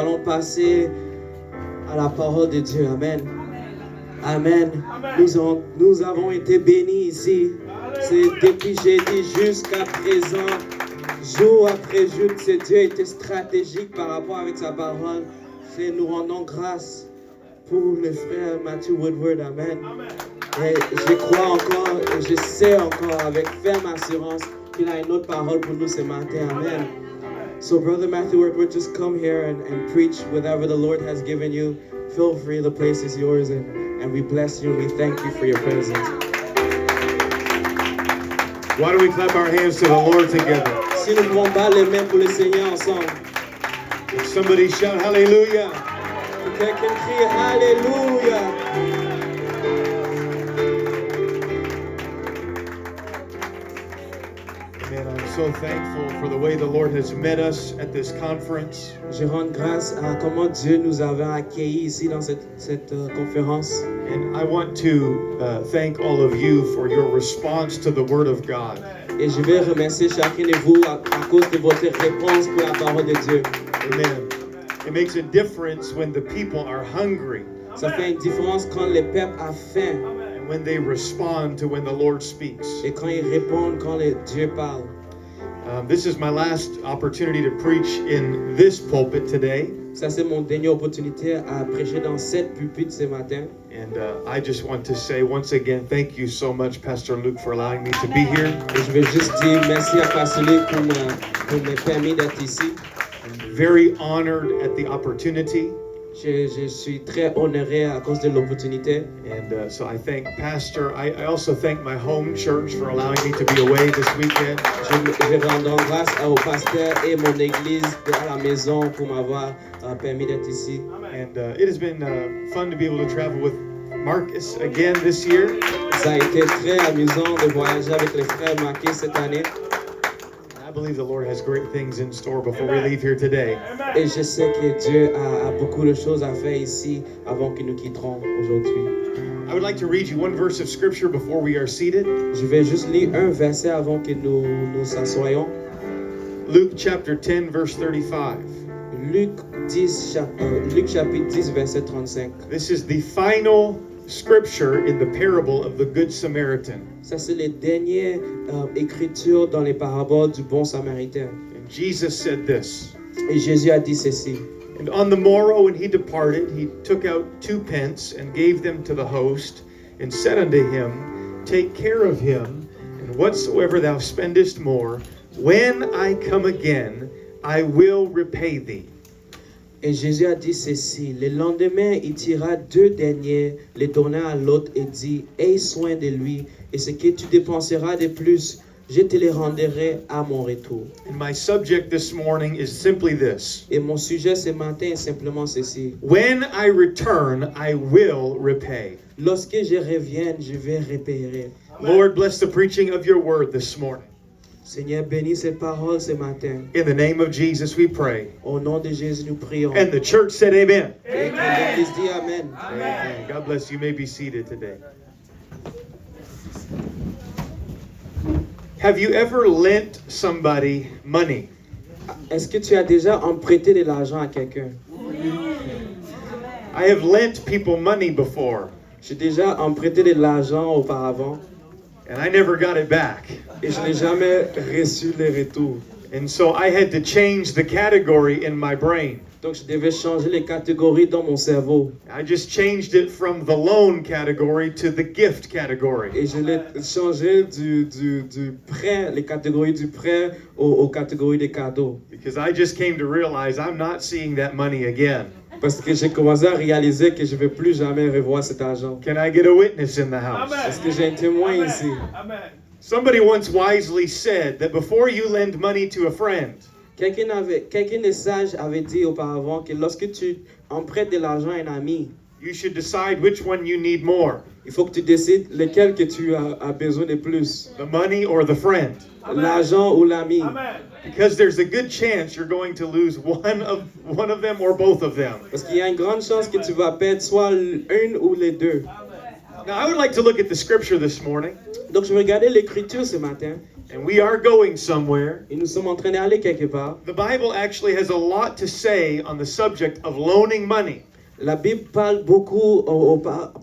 allons passer à la parole de Dieu. Amen. Amen. Nous avons été bénis ici. C'est depuis jeudi jusqu'à présent, jour après jour, que Dieu a été stratégique par rapport avec sa parole. Et nous rendons grâce pour le frère Matthew Woodward. Amen. Et je crois encore, et je sais encore avec ferme assurance qu'il a une autre parole pour nous ce matin. Amen. So Brother Matthew Woodward, just come here and preach whatever the Lord has given you. Feel free, the place is yours, and we bless you and we thank you for your presence. Why don't we clap our hands to the Lord together? Si nous pouvons battre les mains pour le Seigneur ensemble. If somebody shout hallelujah. Que quelqu'un crie Alléluia. Man, I'm so thankful for the way the Lord has met us at this conference. Je rends grâce à comment Dieu nous avait accueillis ici dans cette conférence. And I want to thank all of you for your response to the Word of God. Et je vais remercier chacun de vous à cause de votre réponse pour la parole de Dieu. Amen. It makes a difference when the people are hungry. Ça fait une différence quand le peuple a faim. And when they respond to when the Lord speaks. Et quand ils répondent quand Dieu parle. This is my last opportunity to preach in this pulpit today. Ça c'est mon dernière opportunité à prêcher dans cette pupitre ce matin. And I just want to say once again, thank you so much, Pastor Luke, for allowing me to be here. Et je veux juste dire merci à Pasteur Luc pour me permis d'être ici. I'm very honored at the opportunity. Je suis très honoré à cause de l'opportunité. And so I thank Pastor. I also thank my home church for allowing me to be away this weekend. Je rends grâce au pasteur et mon église à la maison pour m'avoir permis d'être ici. And it has been fun to be able to travel with Marcus again this year. Ça a été très amusant de voyager avec les frères Marquis cette année. I believe the Lord has great things in store before we leave here today. Et je sais que Dieu a beaucoup de choses à faire ici avant que nous quitterons aujourd'hui. I would like to read you one verse of scripture before we are seated. Je vais juste lire un verset avant que nous s'assoyons. Luke chapter 10 verse 35. Luc chapitre 10 verset 35. This is the final scripture in the parable of the Good Samaritan. Ça c'est les dernières écritures dans les paraboles du bon samaritain. And Jesus said this. Et Jésus a dit ceci. And on the morrow when he departed, he took out 2 pence and gave them to the host, and said unto him, Take care of him, and whatsoever thou spendest more, when I come again, I will repay thee. Et Jésus a dit ceci. Le lendemain, il tira 2 deniers, les donna à l'autre et dit, aie soin de lui, et ce que tu dépenseras de plus, je te le rendrai à mon retour. And my subject this morning is simply this. Et mon sujet ce matin est simplement ceci. When I return, I will repay. Lorsque je revienne, je vais repayer. Lord, bless the preaching of your word this morning. Seigneur, bénis cette parole ce matin. In the name of Jesus we pray. Au nom de Jésus, nous prions. And the church said amen. Et que l'Église dit Amen. Amen. God bless you. You may be seated today. Have you ever lent somebody money? Est-ce que tu as déjà emprunté de l'argent à quelqu'un? I have lent people money before. J'ai déjà emprunté de l'argent auparavant. And I never got it back. Et je n'ai jamais reçu le retour. And so I had to change the category in my brain. Donc je devais changer les catégories dans mon cerveau. I just changed it from the loan category to the gift category. Et je l'ai changé du prêt, les catégories du prêt aux catégories des cadeaux. Because I just came to realize I'm not seeing that money again. Parce que j'ai commencé à réaliser que je ne vais plus jamais revoir cet argent. Can I get a witness in the house? Est-ce que j'ai un témoin ici? Somebody once wisely said that before you lend money to a friend, Quelqu'un de sage avait dit auparavant que lorsque tu empruntes de l'argent à un ami, you should decide which one you need more, il faut que tu décides lequel que tu as besoin de plus. the money or the friend. L'argent ou l'ami. Because there's a good chance you're going to lose one of them or both of them. Parce qu'il y a une grande chance que tu vas perdre soit une ou les deux. Now I would like to look at the scripture this morning. Donc je vais regarder l'écriture ce matin. and we are going somewhere. et nous sommes en train d'aller quelque part. The Bible actually has a lot to say on the subject of loaning money. La Bible parle beaucoup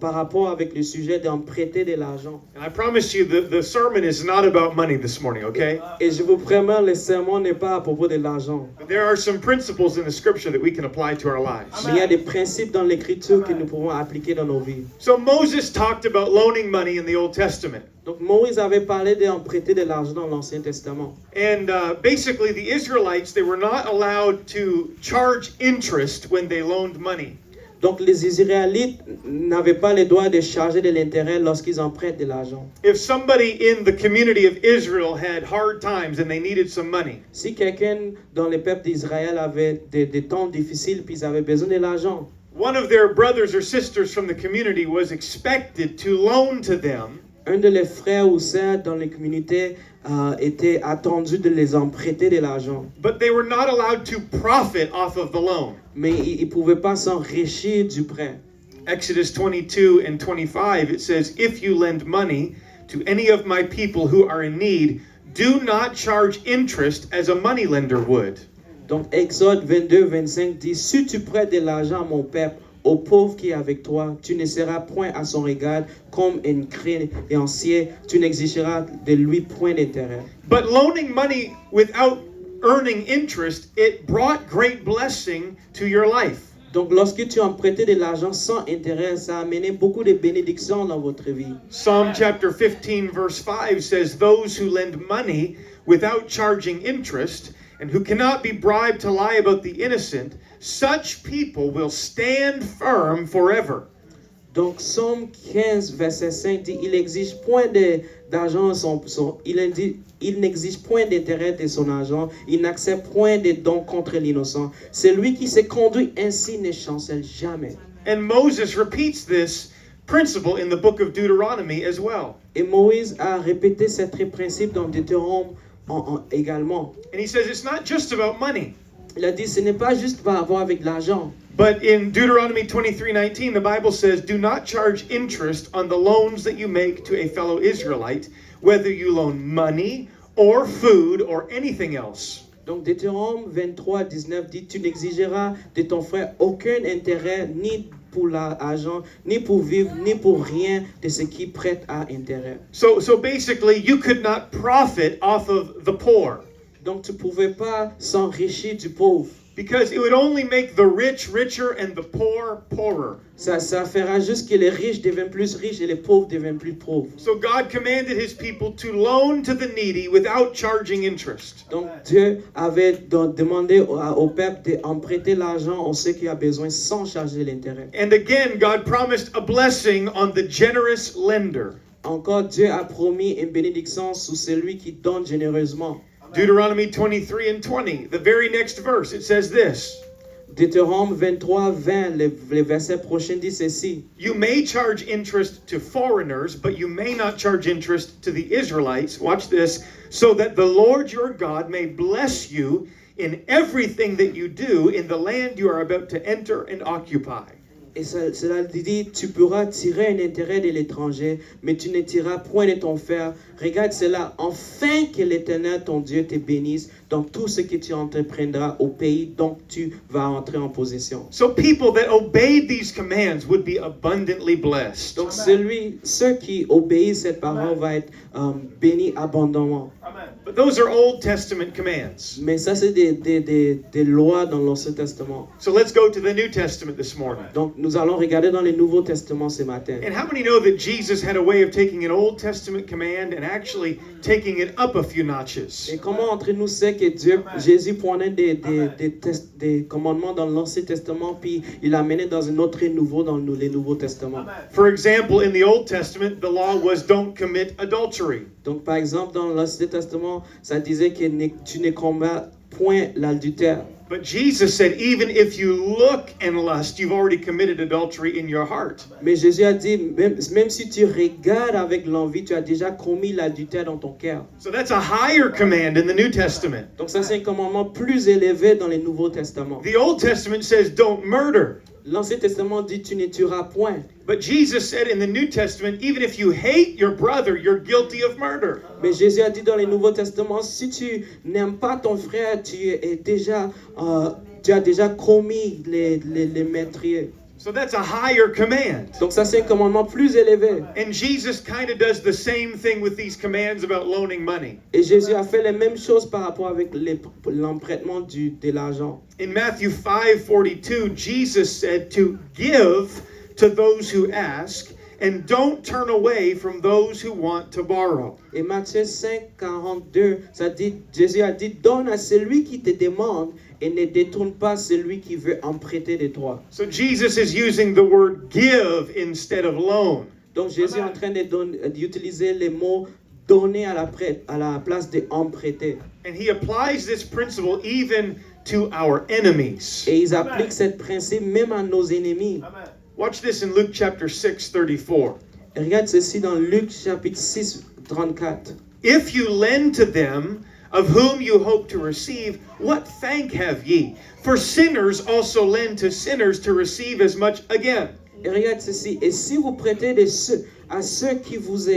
par rapport avec le sujet d'emprunter de l'argent. And I promise you the sermon is not about money this morning, okay? Et je vous promets, le sermon n'est pas à propos de l'argent. But there are some principles in the scripture that we can apply to our lives. Mais il y a des principes dans l'Écriture que nous pouvons appliquer dans nos vies. So Moses talked about loaning money in the Old Testament. Donc Moïse avait parlé d'emprunter de l'argent dans l'Ancien Testament. And basically the Israelites, they were not allowed to charge interest when they loaned money. Donc les Israélites n'avaient pas le droit de charger de l'intérêt lorsqu'ils empruntent de l'argent. If somebody in the community of Israel had hard times and they needed some money, Si quelqu'un dans le peuple d'Israël avait des temps difficiles puis ils avaient besoin de l'argent, one of their brothers or sisters from the community was expected to loan to them un de leurs frères ou sœurs dans les communautés était attendu de les emprunter de l'argent. but they were not allowed to profit off of the loan. Mais ils ne pouvaient pas s'enrichir du prêt. Exodus 22 and 25, it says, "If you lend money to any of my people who are in need, do not charge interest as a moneylender would." Donc Exode 22, 25 dit, si tu prêtes de l'argent à mon peuple, au pauvre qui est avec toi, tu ne seras point à son regard comme un créancier, tu n'exigeras de lui point d'intérêt. But loaning money without earning interest, it brought great blessing to your life. Donc lorsque tu empruntais de l'argent sans intérêt, ça a amené beaucoup de bénédictions dans votre vie. Psalm chapter 15 verse 5 says, "Those who lend money without charging interest and who cannot be bribed to lie about the innocent, such people will stand firm forever." Donc Psaume 15, verset 5 dit, il exige point d'argent, il n'exige point d'intérêt de son argent, il n'accepte point de dons contre l'innocent. Celui qui se conduit ainsi ne chancelle jamais. And Moses repeats this principle in the book of Deuteronomy as well. Et Moïse a répété ce principe dans Deutéronome également. And he says it's not just about money. Il a dit, ce n'est pas juste par rapport avec l'argent. But in Deuteronomy 23:19, the Bible says, "Do not charge interest on the loans that you make to a fellow Israelite, whether you loan money or food or anything else." Donc Deutéronome 23, 19 dit, tu n'exigeras de ton frère aucun intérêt, ni pour l'argent, ni pour vivre, ni pour rien de ce qui prête à intérêt. So basically, you could not profit off of the poor. Donc tu ne pouvais pas s'enrichir du pauvre. Because it would only make the rich richer and the poor poorer. Ça fera juste que les riches deviennent plus riches et les pauvres deviennent plus pauvres. So God commanded his people to loan to the needy without charging interest. Donc Dieu avait demandé au peuple d'emprunter l'argent à ceux qui ont besoin sans charger l'intérêt. And again, God promised a blessing on the generous lender. Encore Dieu a promis une bénédiction sur celui qui donne généreusement. Deuteronomy 23 and 20, the very next verse, it says this. Deutéronome 23, 20, le verset prochain dit ceci. You may charge interest to foreigners, but you may not charge interest to the Israelites. Watch this. So that the Lord your God may bless you in everything that you do in the land you are about to enter and occupy. Et cela dit, tu pourras tirer un intérêt de l'étranger, mais tu ne tireras point de ton frère. Regarde cela, afin que l'Éternel, ton Dieu, te bénisse dans tout ce que tu entreprendras au pays dont tu vas entrer en possession. So people that obeyed these commands would be abundantly blessed. Donc ceux qui obéissent cette parole vont être bénis abondamment. But those are Old Testament commands. Mais ça, c'est des lois dans l'Ancien Testament. So let's go to the New Testament this morning. Donc nous allons regarder dans le Nouveau Testament ce matin. And how many know that Jesus had a way of taking an Old Testament command and actually taking it up a few notches? Et comment entre nous sait que Jésus prenait des commandements dans l'Ancien Testament puis il l'amenait dans un autre niveau dans les Nouveaux Testaments. For example, in the Old Testament, the law was don't commit adultery. Donc par exemple dans l'Ancien Testament, ça disait que tu ne combats point l'adultère. But Jesus said, even if you look and lust, you've already committed adultery in your heart. Mais Jésus a dit, même si tu regardes avec l'envie, tu as déjà commis l'adultère dans ton cœur. So that's a higher command in the New Testament. Donc ça c'est un commandement plus élevé dans les Nouveaux Testaments. The Old Testament says don't murder. L'Ancien Testament dit tu ne tueras point. But Jesus said in the New Testament, even if you hate your brother, you're guilty of murder. Mais Jésus a dit dans le Nouveau Testament, si tu n'aimes pas ton frère, tu as déjà commis les meurtriers. So that's a higher command. Donc ça c'est un commandement plus élevé. And Jesus kind of does the same thing with these commands about loaning money. Et Jésus a fait les mêmes choses par rapport avec l'empruntement de l'argent. In Matthew 5:42, Jesus said to give to those who ask and don't turn away from those who want to borrow. Et Matthieu 5:42, ça dit, Jésus a dit, donne à celui qui te demande et ne détourne pas celui qui veut emprunter de toi. So Jesus is using the word give instead of loan. Donc Jésus est en train d'utiliser les mots donner à la place de emprunter. And he applies this principle even to our enemies. Et ils appliquent ce principe même à nos ennemis. Watch this in Luke chapter 6:34. Regarde ceci dans Luc chapitre 6, 34. If you lend to them of whom you hope to receive, what thank have ye? For sinners also lend to sinners to receive as much again. Et regarde ceci. Et si vous prêtez à ceux qui vous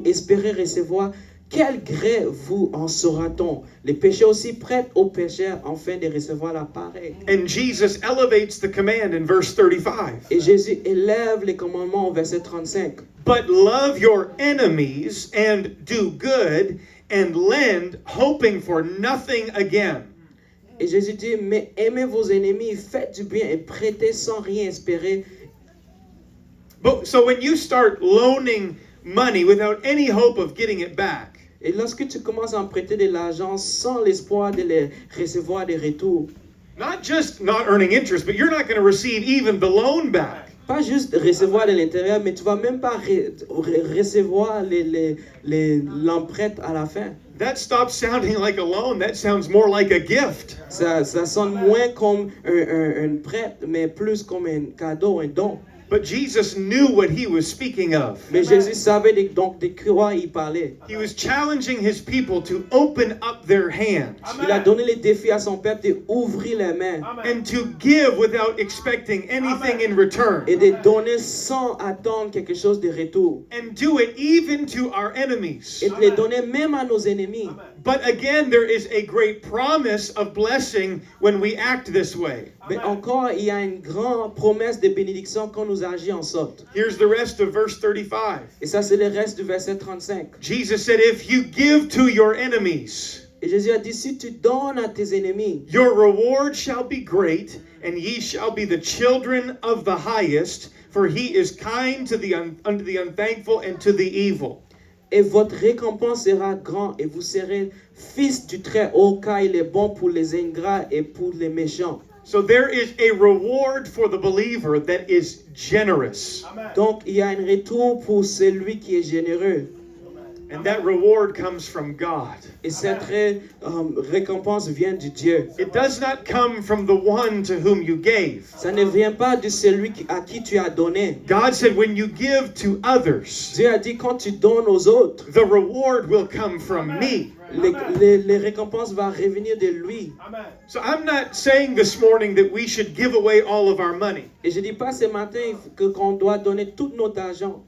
espérez recevoir, quel gré vous en saura-t-on? Les pécheurs aussi prêtent aux pécheurs afin de recevoir la pareille. And Jesus elevates the command in verse 35. Et Jésus élève les commandements au verset 35. But love your enemies and do good and lend, hoping for nothing again. Et Jésus dit, mais aimez vos ennemis, faites du bien et prêtez sans rien espérer. So when you start loaning money without any hope of getting it back, Et lorsque tu commences à emprunter de l'argent sans l'espoir de les recevoir des retours, not just not earning interest, but you're not going to receive even the loan back. pas juste recevoir de l'intérieur, mais tu vas même pas recevoir l'emprunt à la fin. That stops sounding like a loan. That sounds more like a gift. Ça sonne moins comme un prêt, mais plus comme un cadeau, un don. But Jesus knew what he was speaking of. Mais Jésus savait donc de quoi il parlait. He was challenging his people to open up their hands. Il a donné le défi à son peuple d'ouvrir les mains and to give without expecting anything in return. et de donner sans attendre quelque chose de retour. And do it even to our enemies. Et de les donner même à nos ennemis. But again, there is a great promise of blessing when we act this way. Mais encore, il y a une grande promesse de bénédiction quand nous agissons en sorte. Here's the rest of verse 35. Et ça, c'est le reste du verset 35. Jesus said, if you give to your enemies, Et Jésus a dit, si tu donnes à tes ennemis, your reward shall be great, and ye shall be the children of the highest, for he is kind to unto the unthankful and to the evil. et votre récompense sera grande, et vous serez fils du Très-Haut, car il est bon pour les ingrats et pour les méchants. So there is a reward for the believer that is generous. Donc, il y a un retour pour celui qui est généreux. And that reward comes from God. Et cette récompense vient de Dieu. It does not come from the one to whom you gave. Ça ne vient pas de celui à qui tu as donné. God said, when you give to others, Dieu a dit, quand tu donnes aux autres, the reward will come from me. les récompenses vont revenir de lui. So I'm not saying this morning that we should give away all of our money. Et je dis pas ce matin qu'on doit donner tout notre argent.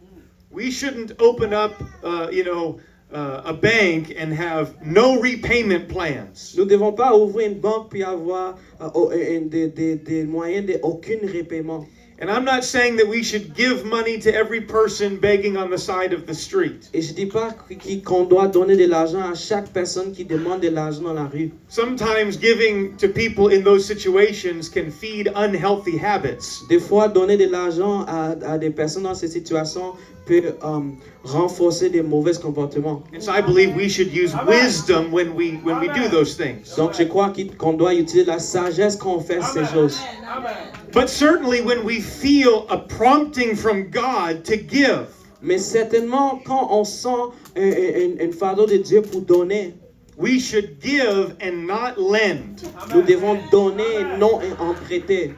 We shouldn't open up, a bank and have no repayment plans. Nous ne devons pas ouvrir une banque puis avoir des moyens d'aucun repaiement. And I'm not saying that we should give money to every person begging on the side of the street. Et je dis pas qu'on doit donner de l'argent à chaque personne qui demande de l'argent dans la rue. Sometimes giving to people in those situations can feed unhealthy habits. Des fois, donner de l'argent à des personnes dans ces situations peut renforcer des mauvais comportements. And so I believe we should use wisdom when we do those things. Donc je crois qu'on doit utiliser la sagesse quand on fait ces choses. But certainly when we feel a prompting from God to give, Mais certainement quand on sent un fardeau de Dieu pour donner, we should give and not lend. nous devons donner et non emprunter.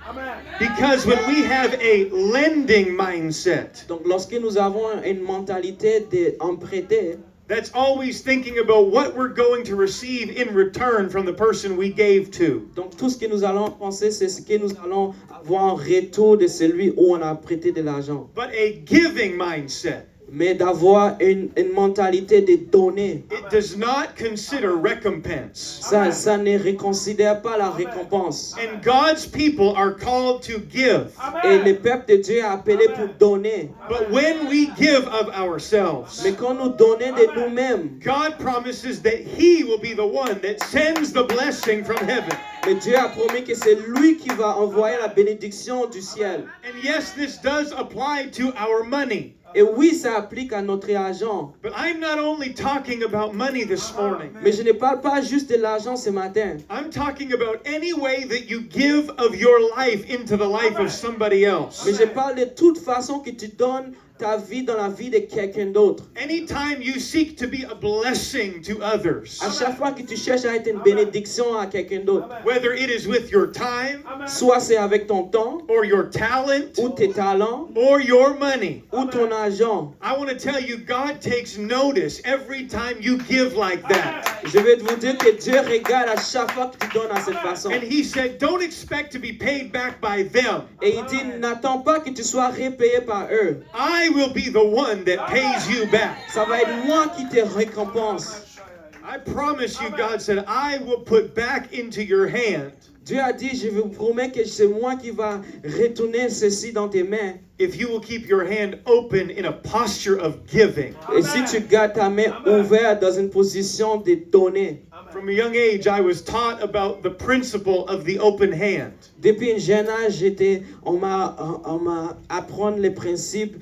Because when we have a lending mindset, Donc lorsque nous avons une mentalité d'emprunter, that's always thinking about what we're going to receive in return from the person we gave to. Donc tout ce que nous allons penser, c'est ce que nous allons avoir en retour de celui où on a prêté de l'argent. But a giving mindset, Mais d'avoir une mentalité de donner. it does not consider recompense. Ça ne reconsidère pas la récompense. And God's people are called to give. Et le peuple de Dieu est appelé pour donner. But when we give of ourselves, Mais quand nous donnons de nous-mêmes, God promises that He will be the one that sends the blessing from heaven. mais Dieu a promis que c'est lui qui va envoyer la bénédiction du ciel. And yes, this does apply to our money. Et oui, ça applique à notre argent. But I'm not only talking about money this morning. Mais je ne parle pas juste de l'argent ce matin. I'm talking about any way that you give of your life into the life of somebody else. Mais je parle de toute façon que tu donnes ta vie dans la vie de quelqu'un d'autre. Anytime you seek to be a blessing to others, À chaque fois que tu cherches à être une bénédiction à quelqu'un d'autre, whether it is with your time, soit c'est avec ton temps, or your talent, ou tes talents, or your money, ou ton argent. I want to tell you, God takes notice every time you give like that. Je vais vous dire que Dieu regarde à chaque fois que tu donnes à cette façon. And He said, don't expect to be paid back by them. Et il dit, n'attends pas que tu sois repayé par eux. I will be the one that pays you back. Ça va être moi qui te récompense. I promise you, God said, I will put back into your hand Dieu a dit, je vous promets que c'est moi qui va retourner ceci dans tes mains. if you will keep your hand open in a posture of giving. Et si tu gardes ta main ouverte dans une position de donner. From a young age, I was taught about the principle of the open hand. Depuis un jeune âge, on m'a apprendre les principes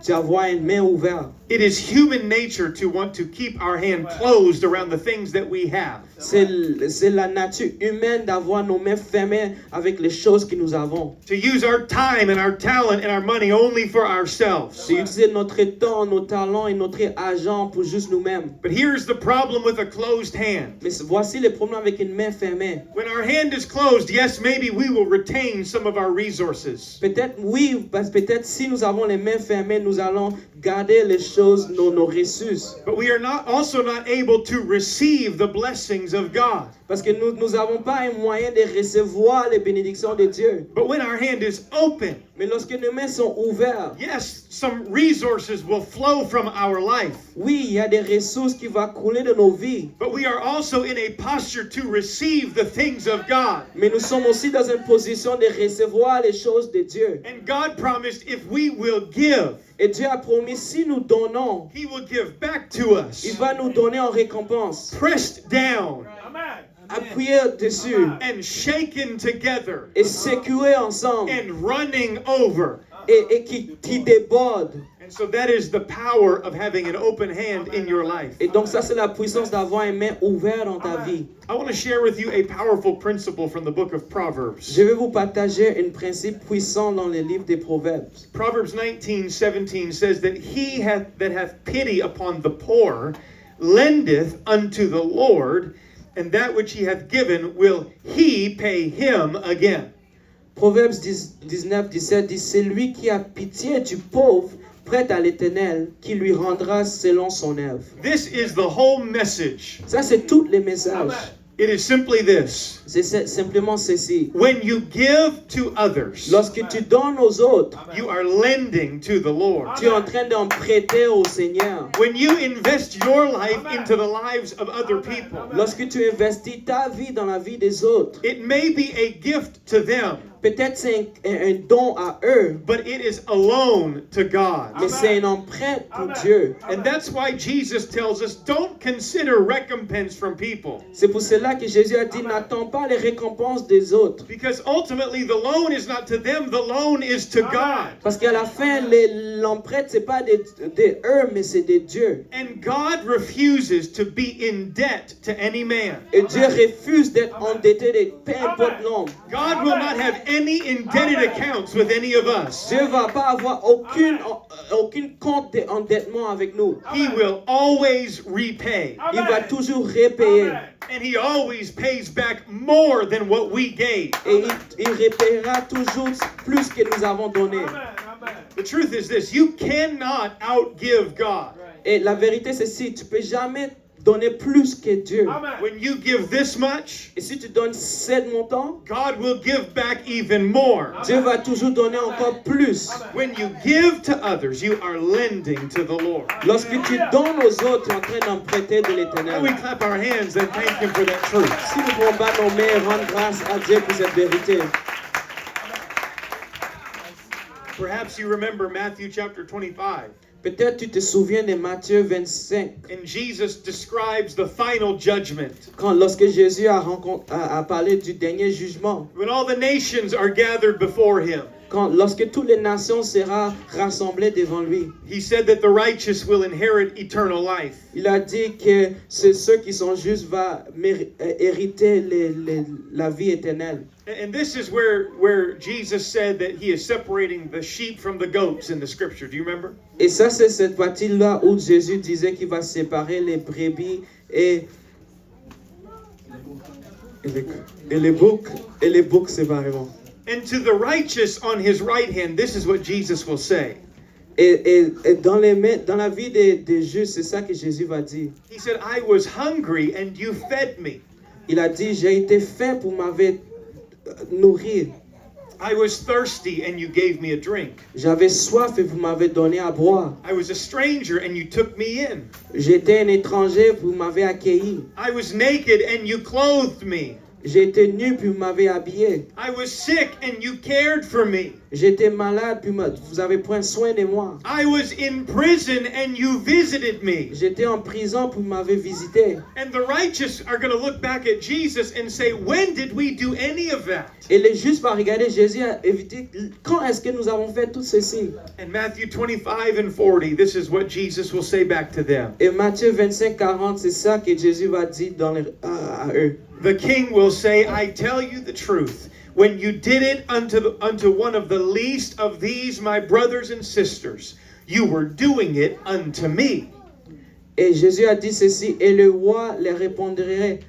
d'avoir une main ouverte. It is human nature to want to keep our hand closed around the things that we have. C'est la nature humaine d'avoir nos mains fermées avec les choses que nous avons. To use our time and our talent and our money only for ourselves. D'utiliser notre temps, nos talents et notre argent pour juste nous-mêmes. But here's the problem with a closed hand. Mais voici le problème avec une main fermée. When our hand is closed, yes, maybe we will retain some of our resources. Peut-être oui, parce que peut-être si nous avons les mains fermées, nous allons garder les choses, nos ressources. But we are also not able to receive the blessings of God. Parce que nous n'avons pas un moyen de recevoir les bénédictions de Dieu. But when our hand is open, Mais lorsque nos mains sont ouvertes, yes, some resources will flow from our life. oui, il y a des ressources qui vont couler de nos vies. But we are also in a posture to receive the things of God. Mais nous sommes aussi dans une position de recevoir les choses de Dieu. And God promised if we will give, Et Dieu a promis, si nous donnons, He will give back to us. il va nous donner en récompense. Pressed down Appuyer dessus and shaken together et sécurer ensemble and running over. et qui déborde. And so that is the power of having an open hand in your life. Et donc ça, c'est la puissance d'avoir une main ouverte dans ta vie. I want to share with you a powerful principle from the book of Proverbs. Je vais vous partager un principe puissant dans le livre des Proverbes. Proverbs 19:17 says that he that hath pity upon the poor lendeth unto the Lord, and that which he hath given will he pay him again. Proverbes 19:17 dit, c'est lui qui a pitié du pauvre, prête à l'Éternel, qui lui rendra selon son œuvre. This is the whole message. Ça, c'est tous les messages. It is simply this. C'est simplement ceci. When you give to others, Lorsque tu donnes aux autres, you are lending to the Lord. tu es en train d'en prêter au Seigneur. When you invest your life into the lives of other people, Lorsque tu investis ta vie dans la vie des autres, it may be a gift to them, peut-être c'est un don à eux, but it is a loan to God. mais c'est un emprunt pour Dieu. And that's why Jesus tells us, don't consider recompense from people. C'est pour cela que Jésus a dit, n'attends pas les récompenses des autres. Because ultimately the loan is not to them, the loan is to God. Parce qu'à la fin, l'emprunt, c'est pas de eux, mais c'est de Dieu. And God refuses to be in debt to any man. Et Dieu refuse d'être endetté de peu importe l'homme. God will not have any indebted accounts with any of us. Dieu va pas avoir aucune compte d'endettement avec nous. He will always repay. Il va toujours repayer. And he always pays back more than what we gave. Et il repayera toujours plus que nous avons donné. The truth is this, you cannot outgive God. Et la vérité, c'est si tu peux jamais donner plus que Dieu. When you give this much, Et si tu donnes 7 montants, God will give back even more. Dieu va toujours donner encore plus. When you give to others, you are lending to the Lord. Lorsque tu donnes aux autres, tu es en train d'emprunter de Now we l'Éternel. clap our hands and thank Him for that truth. Si nous pouvons pas nos mains, rendre grâce à Dieu pour cette vérité. Perhaps you remember Matthew chapter 25. Peut-être tu te souviens de Matthieu 25, And Jesus describes the final judgment. lorsque Jésus a parlé du dernier jugement. When all the nations are gathered before Him. Lorsque toutes les nations seront rassemblées devant lui. He said that the righteous will inherit eternal life. Il a dit que ceux qui sont justes vont hériter la vie éternelle. And this is where Jesus said that He is separating the sheep from the goats in the scripture. Do you remember? Et ça, c'est cette partie-là où Jésus disait qu'il va séparer les brebis et les boucs séparément. And to the righteous on His right hand, this is what Jesus will say. Et dans la vie des justes, c'est ça que Jésus va dire. He said, I was hungry and you fed me. Il a dit, j'ai été faim pour m'avoir nourri. I was thirsty and you gave me a drink. J'avais soif et vous m'avez donné à boire. I was a stranger and you took me in. J'étais un étranger, vous m'avez accueilli. I was naked and you clothed me. J'étais nu, puis vous m'avez habillé. I was sick and you cared for me. J'étais malade, puis vous avez pris soin de moi. I was in prison and you visited me. J'étais en prison, puis vous m'avez visité. And the righteous are going to look back at Jesus and say, when did we do any of that? Et les justes vont regarder Jésus et éviter, quand est-ce que nous avons fait tout ceci? In Matthew 25 and 40, this is what Jesus will say back to them. Et Matthieu 25, 40, c'est ça que Jésus va dire à eux. The king will say, I tell you the truth. When you did it unto one of the least of these, my brothers and sisters, you were doing it unto me. Et Jésus a dit ceci, et le roi leur répondrait,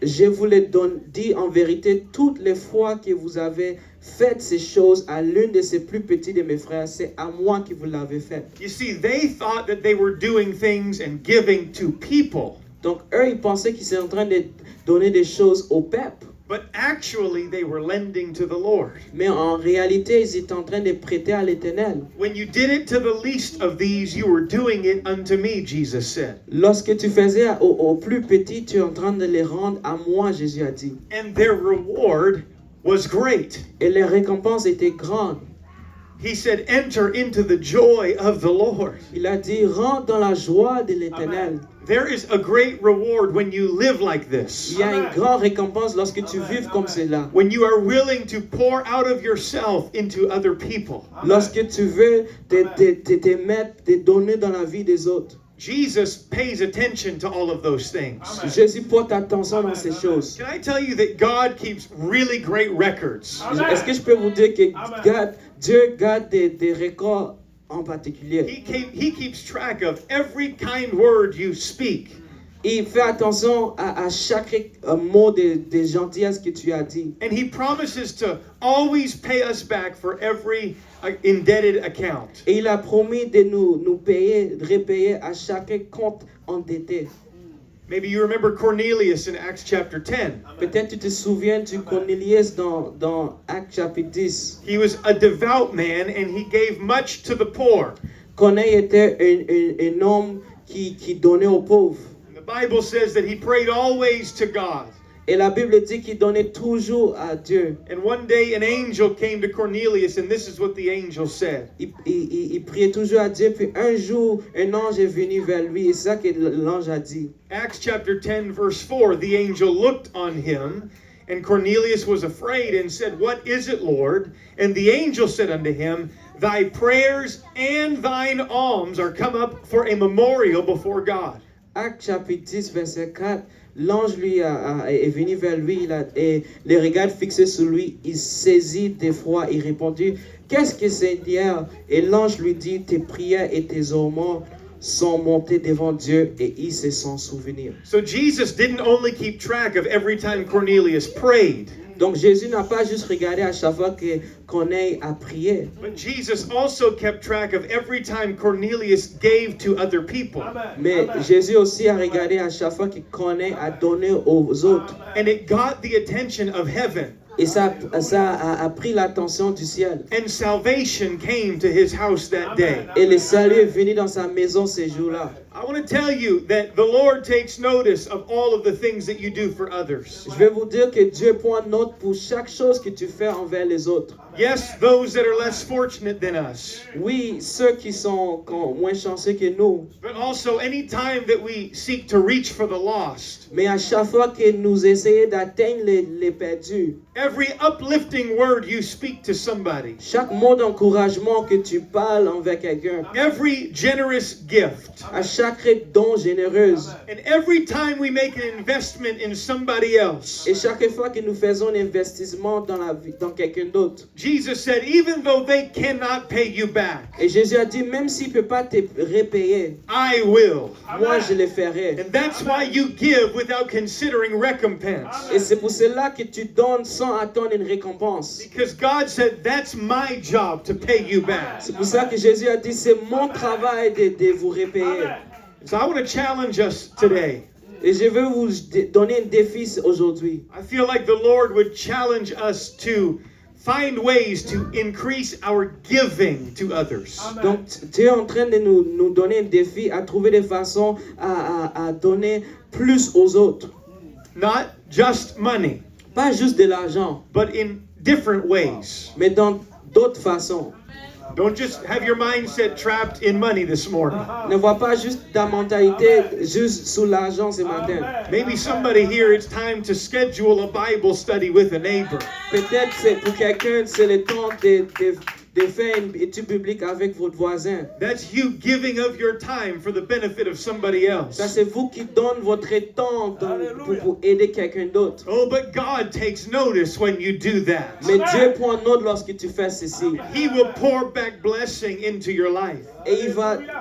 je vous le dis en vérité, toutes les fois que vous avez fait ces choses à l'une de ces plus petits de mes frères, c'est à moi que vous l'avez fait. You see, they thought that they were doing things and giving to people. Donc eux, ils pensaient qu'ils étaient en train de donner des choses au peuple. But actually, they were lending to the Lord. Mais en réalité, ils étaient en train de prêter à l'Éternel. When you did it to the least of these, you were doing it unto me, Jesus said. Lorsque tu faisais aux plus petits, tu es en train de les rendre à moi, Jésus a dit. And their reward was great. Et les récompenses étaient grandes. He said, enter into the joy of the Lord. Il a dit, rentre dans la joie de l'Éternel. There is a great reward when you live like this. Il y a une grande récompense lorsque tu vives comme cela. When you are willing to pour out of yourself into other people. Lorsque tu veux te mettre, te donner dans la vie des autres. Jesus pays attention to all of those things. Jésus porte attention dans ces choses. Can I tell you that God keeps really great records? Est-ce que je peux vous dire que Dieu garde des records en particulier? He keeps track of every kind word you speak. Il fait attention à chaque mot de gentillesse que tu as dit. And He promises to always pay us back for every indebted account. Et il a promis de nous payer, de repayer à chaque compte endetté. Maybe you remember Cornelius in Acts chapter 10. Peut-être tu te souviens du Cornelius dans Actes chapitre 10. He was a devout man and he gave much to the poor. Corneille était un homme qui donnait aux pauvres. The Bible says that he prayed always to God. Et la Bible dit qu'il donnait toujours à Dieu. And one day an angel came to Cornelius and this is what the angel said. Il priait toujours à Dieu, puis un jour, un ange est venu vers lui, et c'est ça que l'ange a dit. Acts chapter 10 verse 4, the angel looked on him, and Cornelius was afraid and said, What is it, Lord? And the angel said unto him, Thy prayers and thine alms are come up for a memorial before God. Actes chapitre 10, verset 4, l'ange lui est venu vers lui et les regards fixés sur lui, il saisit d'effroi et répondit, qu'est-ce que c'est Seigneur? Et l'ange lui dit, tes prières et tes aumônes sont montés devant Dieu et il se sont souvenir. So Jesus didn't only keep track of every time Cornelius prayed. Donc Jésus n'a pas juste regardé à chaque fois que Corneille a prié. But Jesus also kept track of every time Cornelius gave to other people. Mais Jésus aussi a regardé à chaque fois que Corneille a donné aux autres. And it got the attention of heaven. Et ça a pris l'attention du ciel. And salvation came to his house that day. Et le salut est venu dans sa maison ces jours-là. I want to tell you that the Lord takes notice of all of the things that you do for others. Je vais vous dire que Dieu prend note pour chaque chose que tu fais envers les autres. Yes, those that are less fortunate than us. Oui, ceux qui sont moins chanceux que nous. But also any time that we seek to reach for the lost. Mais à chaque fois que nous essayons d'atteindre les perdus. Every uplifting word you speak to somebody. Chaque mot d'encouragement que tu parles envers quelqu'un. Every generous gift. À chaque don généreuse. And every time we make an investment in somebody else. Et chaque fois que nous faisons un investissement dans quelqu'un d'autre. Jesus said, even though they cannot pay you back. Et Jésus a dit, même s'il peut pas te repayer, I will. Moi je le ferai. And that's why you give without considering recompense. Et c'est pour cela que tu donnes sans attendre une récompense. Because God said, that's my job to pay you back. C'est pour ça que Jésus a dit, c'est mon travail de vous repayer. So I want to challenge us today. Et je veux vous donner un défi aujourd'hui. I feel like the Lord would challenge us to find ways to increase our giving to others. Donc Dieu est en train de nous donner un défi à trouver des façons à donner plus aux autres. Not just money. Pas juste de l'argent. But in different ways. Mais dans d'autres façons. Don't just have your mindset trapped in money this morning. Ne vois pas juste ta mentalité juste sous l'argent ce matin. Maybe somebody here, it's time to schedule a Bible study with a neighbor. Peut-être c'est pour quelqu'un, c'est le temps de faire une étude biblique avec votre voisin. That's you giving of your time for the benefit of somebody else. Ça c'est vous qui donnez votre temps pour aider quelqu'un d'autre. Oh, but God takes notice when you do that. Mais Dieu prend note lorsque tu fais ceci. He will pour back blessing into your life. Et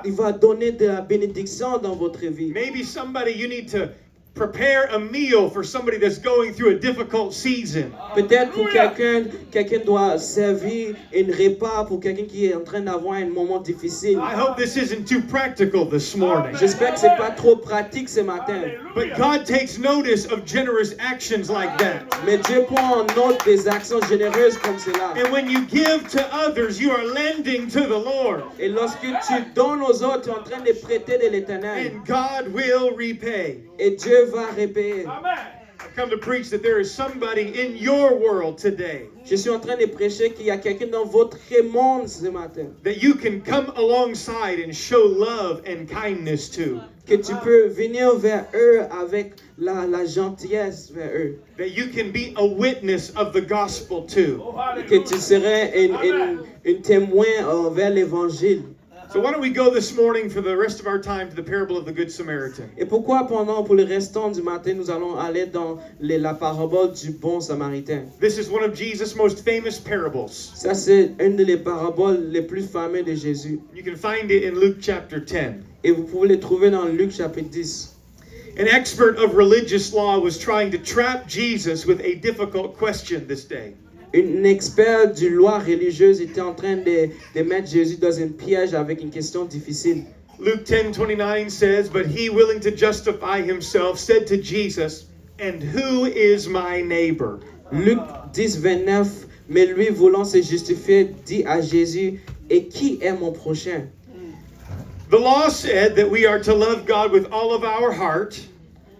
il va donner de la bénédiction dans votre vie. Maybe somebody you need to prepare a meal for somebody that's going through a difficult season. Peut-être pour quelqu'un doit servir un repas pour quelqu'un qui est en train d'avoir un moment difficile. I hope this isn't too practical this morning. J'espère que c'est pas trop pratique ce matin. But God takes notice of generous actions like that. Mais Dieu prend en note des actions généreuses comme cela. And when you give to others, you are lending to the Lord. Et lorsque tu donnes aux autres, tu es en train de prêter de l'Éternel. And God will repay. Et Dieu va repayer. I've come to preach that there is somebody in your world today Je suis en train de prêcher qu'il y a quelqu'un dans votre monde ce matin that you can come alongside and show love and kindness to. que tu peux venir vers eux avec la gentillesse vers eux. That you can be a witness of the gospel to. Que tu serais un témoin vers l'évangile. So why don't we go this morning for the rest of our time to the parable of the Good Samaritan? Et pourquoi pour le restant du matin nous allons aller dans la parabole du bon samaritain. This is one of Jesus' most famous parables. Ça c'est une des paraboles les plus fameuses de Jésus. You can find it in Luke chapter 10. Et vous pouvez le trouver dans Luc chapitre 10. An expert of religious law was trying to trap Jesus with a difficult question this day. Un expert du loi religieuse était en train de mettre Jésus dans un piège avec une question difficile. Luke 10:29 says, "But he, willing to justify himself, said to Jesus, 'And who is my neighbor?'" Luc 10, 29, mais lui voulant se justifier, dit à Jésus, et qui est mon prochain? The law said that we are to love God with all of our heart.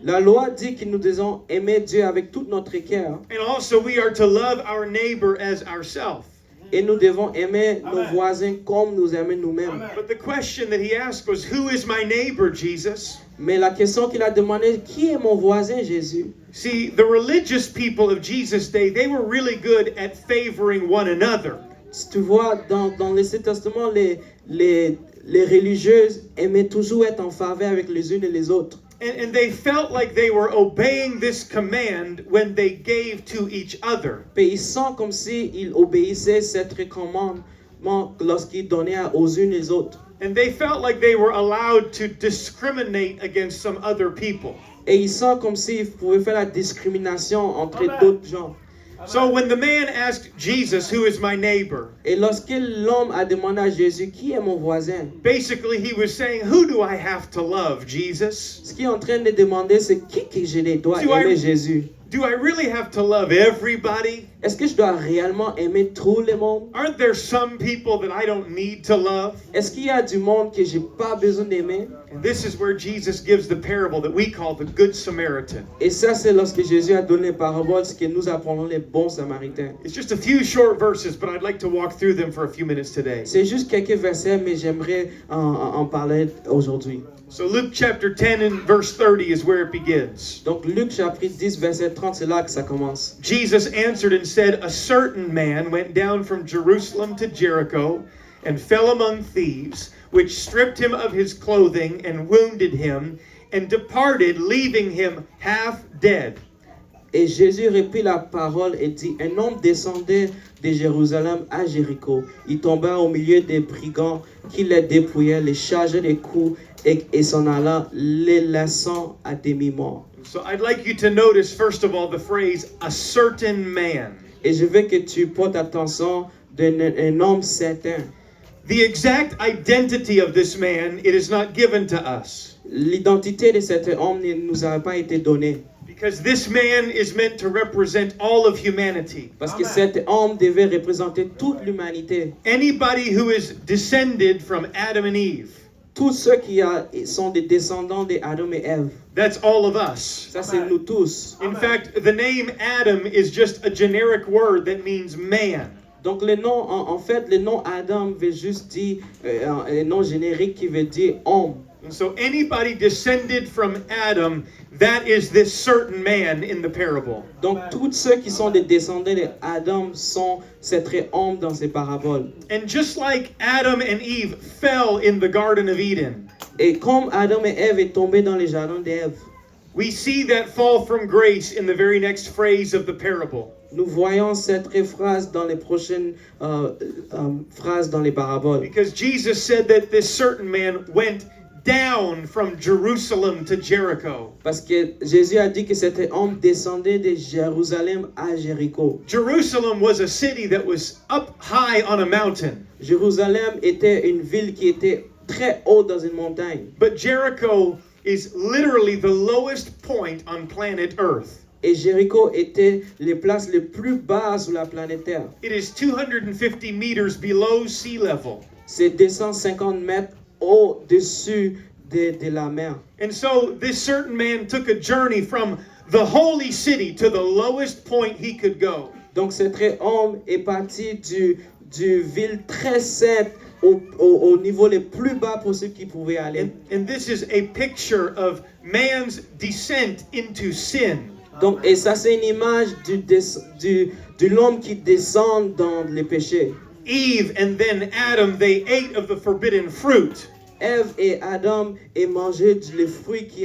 La loi dit que nous devons aimer Dieu avec tout notre cœur. And also we are to love our neighbor as ourselves. Et nous devons aimer nos voisins comme nous aimons nous-mêmes. But the question that he asked was, "Who is my neighbor, Jesus?" Mais la question qu'il a demandé, qui est mon voisin, Jésus? See, the religious people of Jesus' day, they were really good at favoring one another. Si tu vois, dans l'Ancien Testament, les religieuses aimaient toujours être en faveur avec les unes et les autres. And they felt like they were obeying this command when they gave to each other. Et ils sentent comme s'ils obéissaient cette commandement lorsqu'ils donnaient aux unes et aux autres. And they felt like they were allowed to discriminate against some other people. Et ils sentent comme s'ils pouvaient faire la discrimination entre d'autres gens. So when the man asked Jesus, "Who is my neighbor?" Et lorsque l'homme a demandé à Jésus, qui est mon voisin? Basically, he was saying, "Who do I have to love, Jesus? Ce qu'il est en train de demander, c'est qui que je dois Do I- aimer Jésus? Do I really have to love everybody? Est-ce que je dois réellement aimer tout le monde? Aren't there some people that I don't need to love?" Est-ce qu'il y a du monde que j'ai pas besoin d'aimer? And this is where Jesus gives the parable that we call the Good Samaritan. Et ça, c'est lorsque Jésus a donné parabole, ce que nous apprenons les bons samaritains. It's just a few short verses, but I'd like to walk through them for a few minutes today. C'est juste quelques versets, mais j'aimerais en parler aujourd'hui. So Luke chapter 10 and verse 30 is where it begins. Donc Luc chapitre 10, verset 30, c'est là que ça commence. Jesus answered and said, "A certain man went down from Jerusalem to Jericho and fell among thieves, which stripped him of his clothing and wounded him, and departed, leaving him half dead." Et Jésus reprit la parole et dit, un homme descendait de Jérusalem à Jéricho. Il tomba au milieu des brigands qui les dépouillaient, les chargeaient des coups et s'en alla, les laissant à demi-morts. So I'd like you to notice, first of all, the phrase, "a certain man." Et je veux que tu portes attention d'un homme certain. The exact identity of this man, it is not given to us. L'identité de cet homme ne nous a pas été donnée. Because this man is meant to represent all of humanity. Parce que cet homme devait représenter toute l'humanité. Anybody who is descended from Adam and Eve. Tous ceux qui sont des descendants d'Adam et Ève. That's all of us. Ça, c'est nous tous. In fact, the name Adam is just a generic word that means man. Donc, le nom, en fait, le nom Adam veut juste dire, un nom générique qui veut dire homme. And so anybody descended from Adam, that is this certain man in the parable. Donc, tous ceux qui sont des descendants d'Adam sont cet homme dans ces paraboles. And just like Adam and Eve fell in the Garden of Eden, Et comme Adam et Ève est tombé dans les jardins d'Ève, we see that fall from grace in the very next phrase of the parable. nous voyons cette phrase dans les prochaines phrases dans les paraboles. Because Jesus said that this certain man went down from Jerusalem to Jericho. Parce que Jésus a dit que cet homme descendait de Jérusalem à Jéricho. Jerusalem was a city that was up high on a mountain. Jérusalem était une ville qui était très haute dans une montagne. But Jericho is literally the lowest point on planet Earth. Et Jéricho était les places les plus basses sur la planète Terre. It is 250 meters below sea level. C'est 250 mètres au-dessus de la mer. And so this certain man took a journey from the holy city to the lowest point he could go. Donc cet homme est parti du ville très sainte au niveau le plus bas possible qu'il pouvait aller. And this is a picture of man's descent into sin. Donc, et ça c'est une image de l'homme qui descend dans le péché. Eve and then Adam, they ate of the forbidden fruit. Ève et Adam ont mangé le fruit qui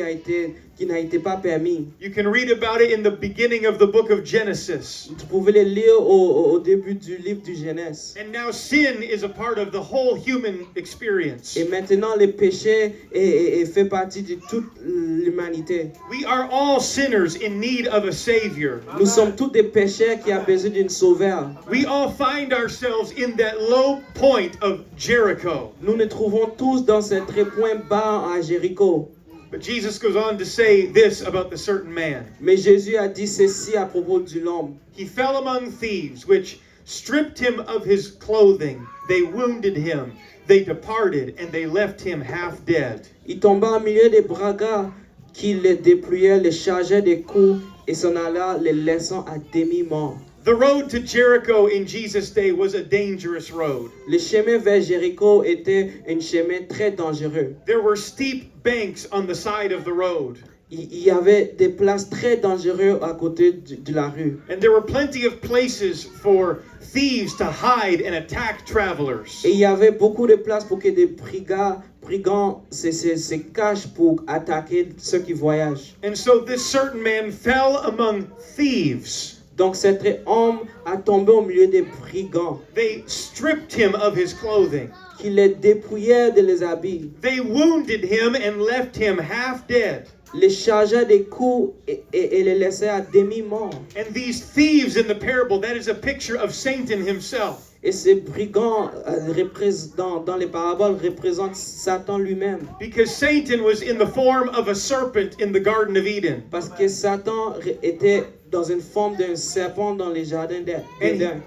n'a été pas permis. You can read about it in the beginning of the book of Genesis. Tu pouvais le lire au début du livre du Genèse. And now sin is a part of the whole human experience. Et maintenant, le péché fait partie de toute l'humanité. We are all sinners in need of a savior. Nous sommes tous des pécheurs qui ont besoin d'un sauveur. We all find ourselves in that low point of Jericho. Nous nous trouvons tous dans ce point bas à Jéricho. But Jesus goes on to say this about the certain man. Mais Jésus a dit ceci à propos de l'homme. He fell among thieves, which stripped him of his clothing. They wounded him. They departed, and they left him half dead. Il tomba au milieu des bragas qui les dépouillaient, les chargeaient des coups et s'en alla, les laissant à demi-mort. The road to Jericho in Jesus' day was a dangerous road. Le chemin vers Jéricho était un chemin très dangereux. There were steep banks on the side of the road. Il y avait des places très dangereuses à côté de la rue. And there were plenty of places for thieves to hide and attack travelers. Et il y avait beaucoup de places pour que des brigands se cachent pour attaquer ceux qui voyagent. And so this certain man fell among thieves. Donc cet homme a tombé au milieu des brigands They stripped him of his clothing. qui les dépouillaient de les habits. They wounded him and left him half dead. les chargeaient des coups et les laissaient à demi-mort. And these thieves in the parable, that is a picture of Satan himself. Et ces brigands dans les paraboles représentent Satan lui-même. Because Satan was in the form of a serpent in the Garden of Eden. Parce que Satan était dans une forme d'un serpent dans les jardins d'Éden.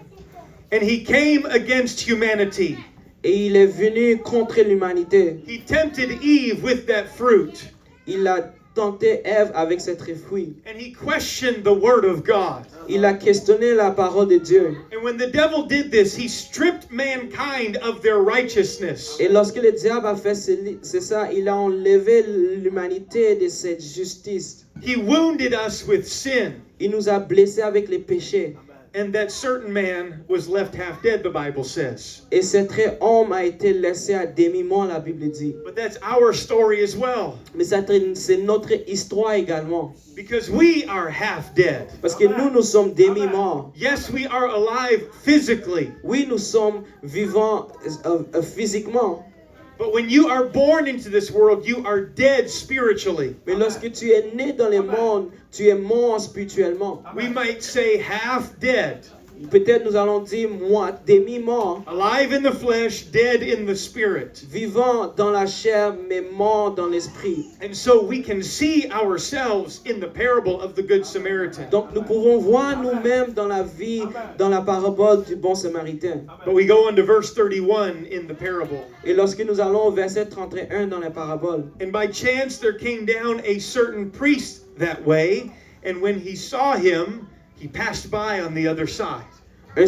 And he came against humanity. Et il est venu contre l'humanité. He tempted Eve with that fruit. Il a tenté Ève avec cette fruit. And he questioned the word of God. Il a questionné la parole de Dieu. And when the devil did this, he stripped mankind of their righteousness. Et lorsque le diable a fait c'est ça, il a enlevé l'humanité de cette justice. He wounded us with sin. Il nous a blessés avec les péchés. And that certain man was left half dead, the Bible says. Et cet homme a été laissé à demi-mort, la Bible dit. But that's our story as well. Mais c'est notre histoire également. Because we are half dead. Parce que nous sommes demi-morts. Yes, we are alive physically. Oui, nous sommes vivants physiquement. But when you are born into this world, you are dead spiritually. Mais lorsque tu es né dans le monde, tu es mort spirituellement. We might say half dead. Peut-être nous allons dire demi-mort. Alive in the flesh, dead in the spirit. Vivant dans la chair, mais mort dans l'esprit. And so we can see ourselves in the parable of the Good Samaritan. Donc nous pouvons voir nous-mêmes dans la vie, dans la parabole du bon samaritain. But we go on to verse 31 in the parable. Et lorsque nous allons au verset 31 dans la parabole. And by chance there came down a certain priest that way, and when he saw him, he passed by on the other side. Un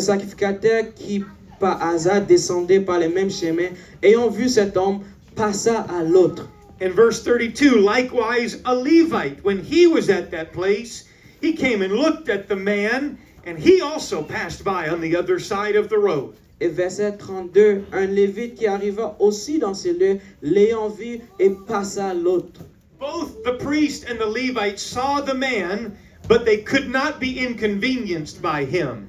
sacrificateur qui par hasard descendait par les mêmes chemins, ayant vu cet homme, passa à l'autre. In verse 32, likewise a Levite, when he was at that place, he came and looked at the man, and he also passed by on the other side of the road. Et verset 32, un Lévite qui arriva aussi dans ce lieu, l'ayant vu et passa à l'autre. Both the priest and the Levite saw the man, but they could not be inconvenienced by him.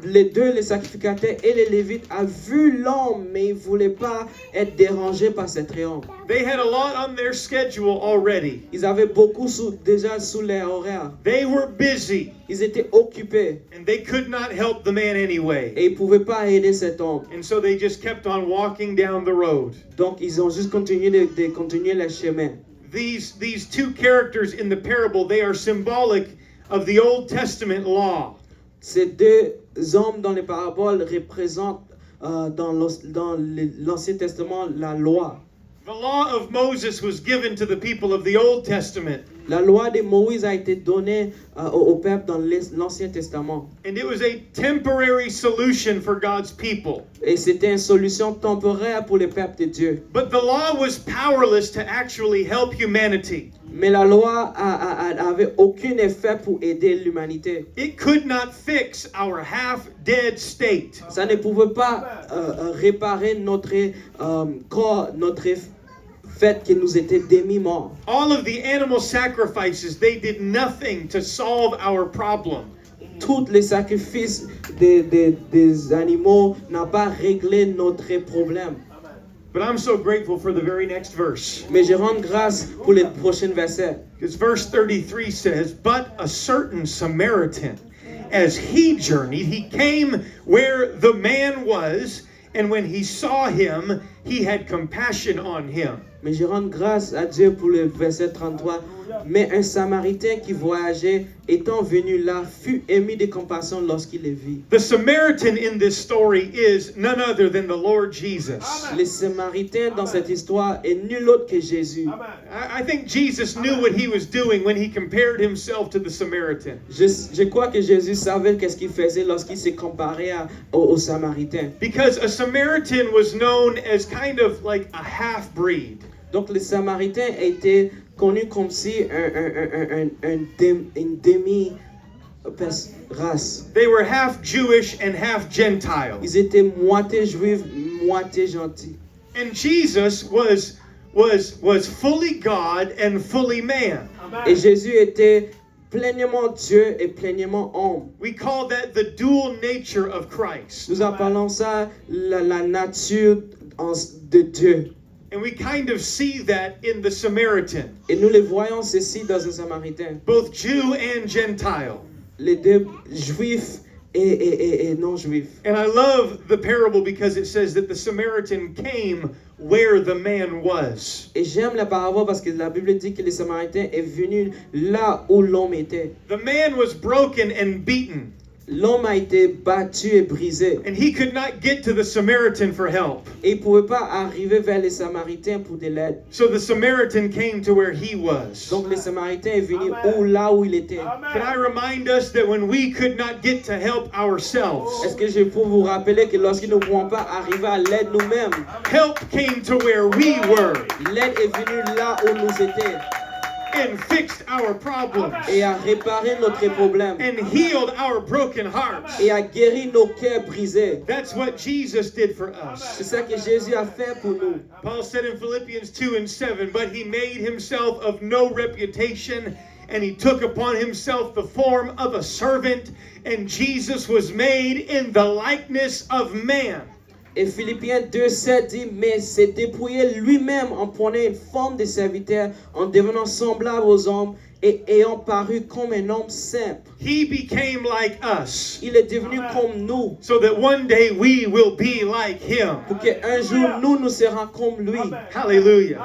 Les deux, les sacrificateurs et les Lévites, ont vu l'homme, mais ils ne voulaient pas être dérangés par cet homme. They had a lot on their schedule already. Ils avaient beaucoup déjà sous leur horaire. They were busy. Ils étaient occupés. And they could not help the man anyway. Et ils ne pouvaient pas aider cet homme. And so they just kept on walking down the road. Donc ils ont juste continué de continuer le chemin. These two characters in the parable, they are symbolic of the Old Testament law. Ces deux hommes dans les paraboles représentent dans l'Ancien Testament la loi. The law of Moses was given to the people of the Old Testament. La loi de Moïse a été donnée au peuple dans l'Ancien Testament. And it was a temporary solution for God's people. Et c'était une solution temporaire pour le peuple de Dieu. But the law was powerless to actually help humanity. Mais la loi avait aucun effet pour aider l'humanité. It could not fix our half-dead state. Ça ne pouvait pas réparer notre corps, notre fait que nous étions demi-morts. All of the animal sacrifices, they did nothing to solve our problem. Tous les sacrifices des animaux n'ont pas réglé notre problème. But I'm so grateful for the very next verse. Mais je rends grâce pour les prochains versets. Because verse 33 says, "But a certain Samaritan, as he journeyed, he came where the man was, and when he saw him, he had compassion on him." Mais je rends grâce à Dieu pour le verset 33. Mais un Samaritain qui voyageait, étant venu là, fut ému de compassion lorsqu'il le vit. The Samaritan in this story is none other than the Lord Jesus. Le Samaritain dans cette histoire est nul autre que Jésus. I think Jesus knew what he was doing when he compared himself to the Samaritan. Je crois que Jésus savait qu'est-ce qu'il faisait lorsqu'il s'est comparé au Samaritain. Because a Samaritan was known as kind of like a half-breed. Donc le Samaritain était connu comme si une demi-race. They were half Jewish and half Gentile. Ils étaient moitié juifs, moitié gentils. And Jesus was fully God and fully man. Et Jésus était pleinement Dieu et pleinement homme. We call that the dual nature of Christ. Nous appelons ça la nature de Dieu. And we kind of see that in the Samaritan, Et nous les voyons ceci dans un Samaritain. both Jew and Gentile. Les deux juifs et non-juifs. And I love the parable because it says that the Samaritan came where the man was. Et j'aime la parabole parce que la Bible dit que les Samaritains est venu là où l'homme était. The man was broken and beaten, L'homme a été battu et brisé. and he could not get to the Samaritan for help. Et il ne pouvait pas arriver vers les Samaritains pour de l'aide. So the Samaritan came to where he was. Donc les Samaritains est venu là où il était. Can I remind us that when we could not get to help ourselves, Est-ce que je peux vous rappeler que lorsque nous ne pouvons pas arriver à l'aide nous-mêmes, help came to where we were l'aide est venue là où nous étions and fixed our problems et a réparé notre problème and healed our broken hearts? et a guéri nos cœurs brisés. That's what Jesus did for us. C'est ça que Jésus a fait pour nous. Paul said in Philippians 2:7, but he made himself of no reputation, and he took upon himself the form of a servant, and Jesus was made in the likeness of man. Et Philippiens 2:7 dit, mais s'est dépouillé lui-même en prenant une forme de serviteur, en devenant semblable aux hommes et ayant paru comme un homme simple. He became like us, Il est devenu comme nous, so that one day we will be like him. pour qu'un jour nous serons comme lui. Hallelujah.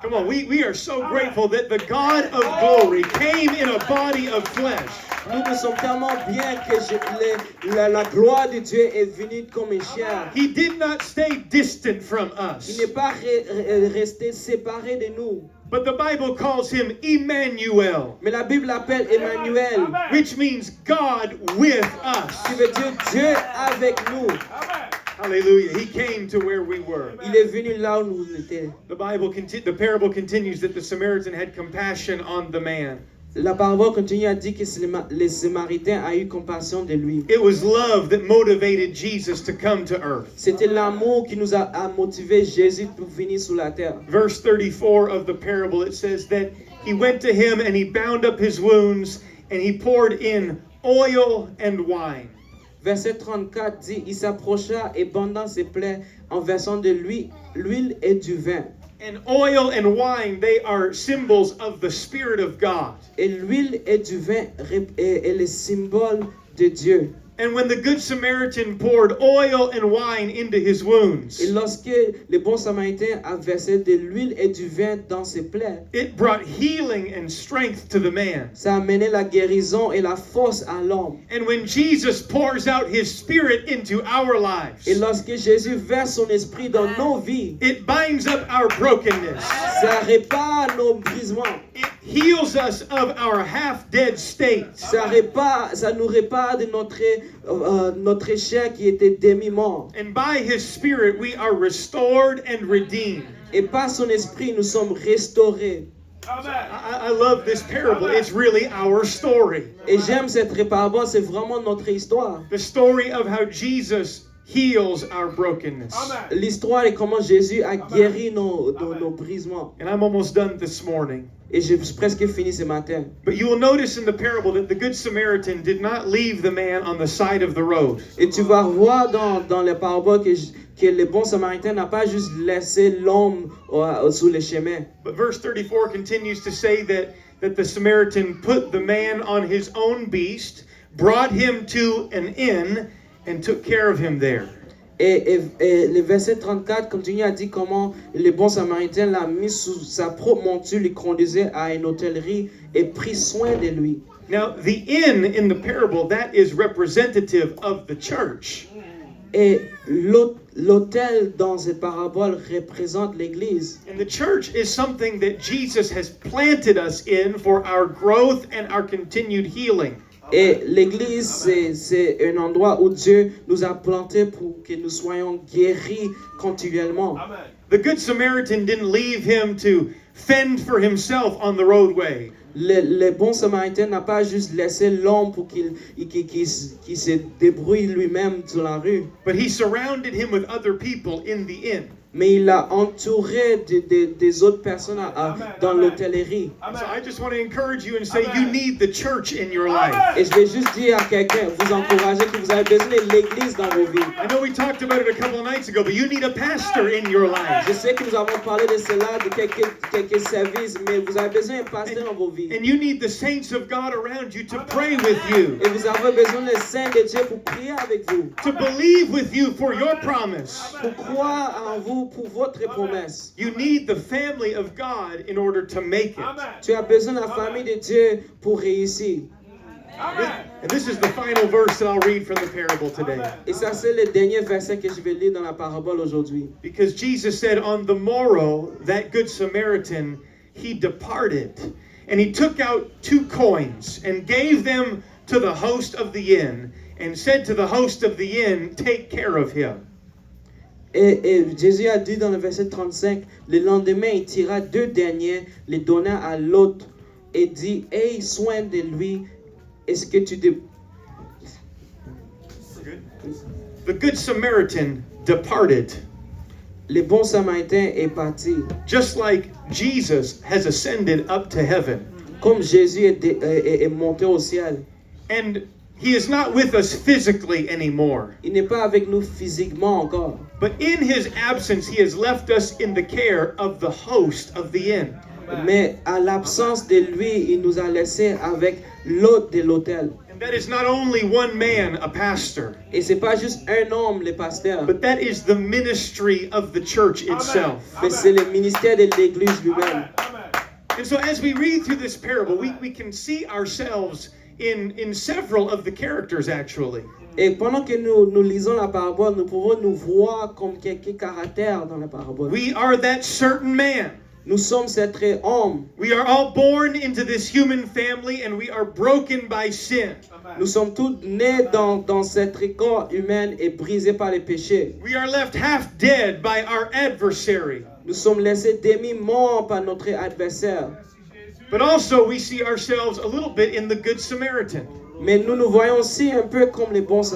Come on, we are so grateful that the God of glory came in a body of flesh. Nous sommes tellement bien que la gloire de Dieu est venue comme une chair. He did not stay distant from Il us, n'est pas resté séparé de nous. but the Bible calls him Emmanuel, Mais la Bible l'appelle Emmanuel, which means God with us. qui veut dire Dieu avec nous. Hallelujah. He came to where we were. Il est venu là où nous étions. The parable continues that the Samaritan had compassion on the man. La parole continue à dire que les Samaritains ont eu compassion de lui. It was love that motivated Jesus to come to earth. C'était l'amour qui nous a motivé Jésus pour venir sur la terre. Verse 34 of the parable, it says that he went to him and he bound up his wounds and he poured in oil and wine. Verset 34 dit, il s'approcha et bandant ses plaies en versant de l'huile et du vin. And oil and wine, they are symbols of the Spirit of God. Et l'huile et du vin est le symbole de Dieu. And when the Good Samaritan poured oil and wine into his wounds, Et lorsque le bon Samaritain a versé de l'huile et du vin dans ses plaies, it brought healing and strength to the man. ça a amené la guérison et la force à l'homme. And when Jesus pours out his Spirit into our lives, Et lorsque Jésus verse son esprit dans nos vies, it binds up our brokenness. ça répare nos brisements. It heals us of our half-dead state. Ça nous répare de notre chair qui était demi-mort. And by his Spirit, we are restored and redeemed. Et par son esprit, nous sommes restaurés. I love this parable. It's really our story. Et j'aime cette parabole, c'est vraiment notre histoire. The story of how Jesus heals our brokenness. L'histoire est comment Jésus a guéri nos brisements. And I'm almost done this morning. Et j'ai presque fini ce matin. But you will notice in the parable that the Good Samaritan did not leave the man on the side of the road. Et tu vas voir dans les paraboles que le bon Samaritain n'a pas juste laissé l'homme sur le chemin. But verse 34 continues to say that the Samaritan put the man on his own beast, brought him to an inn, and took care of him there. Et le verset 34 continue à dire comment le bon Samaritain l'a mis sous sa propre monture, le conduisait à une hôtellerie et prit soin de lui. Now, the inn in the parable, that is representative of the church. Et l'hôtel dans cette parabole représente l'église. And the church is something that Jesus has planted us in for our growth and our continued healing. Et l'église, c'est un endroit où Dieu nous a plantés pour que nous soyons guéris continuellement. The Good Samaritan didn't leave him to fend for himself on the roadway. le bon samaritain n'a pas juste laissé l'homme pour qu'il se débrouille lui-même sur la rue, but he surrounded him with other people in the inn. mais il l'a entouré des autres personnes dans l'hôtellerie. So I just want to encourage you and say you need the church in your life. Et je vais juste dire à quelqu'un, vous encourager que vous avez besoin de l'église dans vos vies. I know we talked about it a couple of nights ago, but you need a pastor in your life. Je sais que nous avons parlé de cela, de quelques services, mais vous avez besoin d'un pasteur dans vos vies. And you need the saints of God around you to pray with you, Et vous avez besoin des saints de Dieu pour prier avec vous, to believe with you for your promise. pour croire en vous pour votre promesse. You need the family of God in order to make it. Tu as besoin de la famille de Dieu pour réussir. And this is the final verse that I'll read from the parable today. Et ça, c'est le dernier verset que je vais lire dans la parabole aujourd'hui. Because Jesus said, on the morrow, that good Samaritan, he departed, and he took out 2 coins and gave them to the host of the inn, and said to the host of the inn, take care of him. Et Jésus a dit dans le verset 35, le lendemain, il tira 2 deniers, les donna à l'autre et dit, aie soin de lui. Est-ce que tu... The good Samaritan departed, Le bon samaritain est parti. just like Jesus has ascended up to heaven. Comme Jésus est monté au ciel. And he is not with us physically anymore. Il n'est pas avec nous physiquement encore. But in his absence, he has left us in the care of the host of the inn. Mais à l'absence de lui, il nous a laissés avec l'hôte de l'hôtel. And that is not only one man, a pastor, Et c'est pas juste un homme, le pasteur, but that is the ministry of the church itself. mais c'est le ministère de l'Église lui-même. And so as we read through this parable, we can see ourselves in several of the characters actually. Et pendant que nous lisons la parabole, nous pouvons nous voir comme quelques caractères dans la parabole. We are that certain man. Nous sommes cet homme. We are all born into this human family and we are broken by sin. Nous sommes tous nés dans cette corps humaine et brisés par les péchés. We are left half dead by our adversary. Nous sommes laissés demi-morts par notre adversaire. But also we see ourselves a little bit in the Good Samaritan. Mais nous voyons aussi un peu comme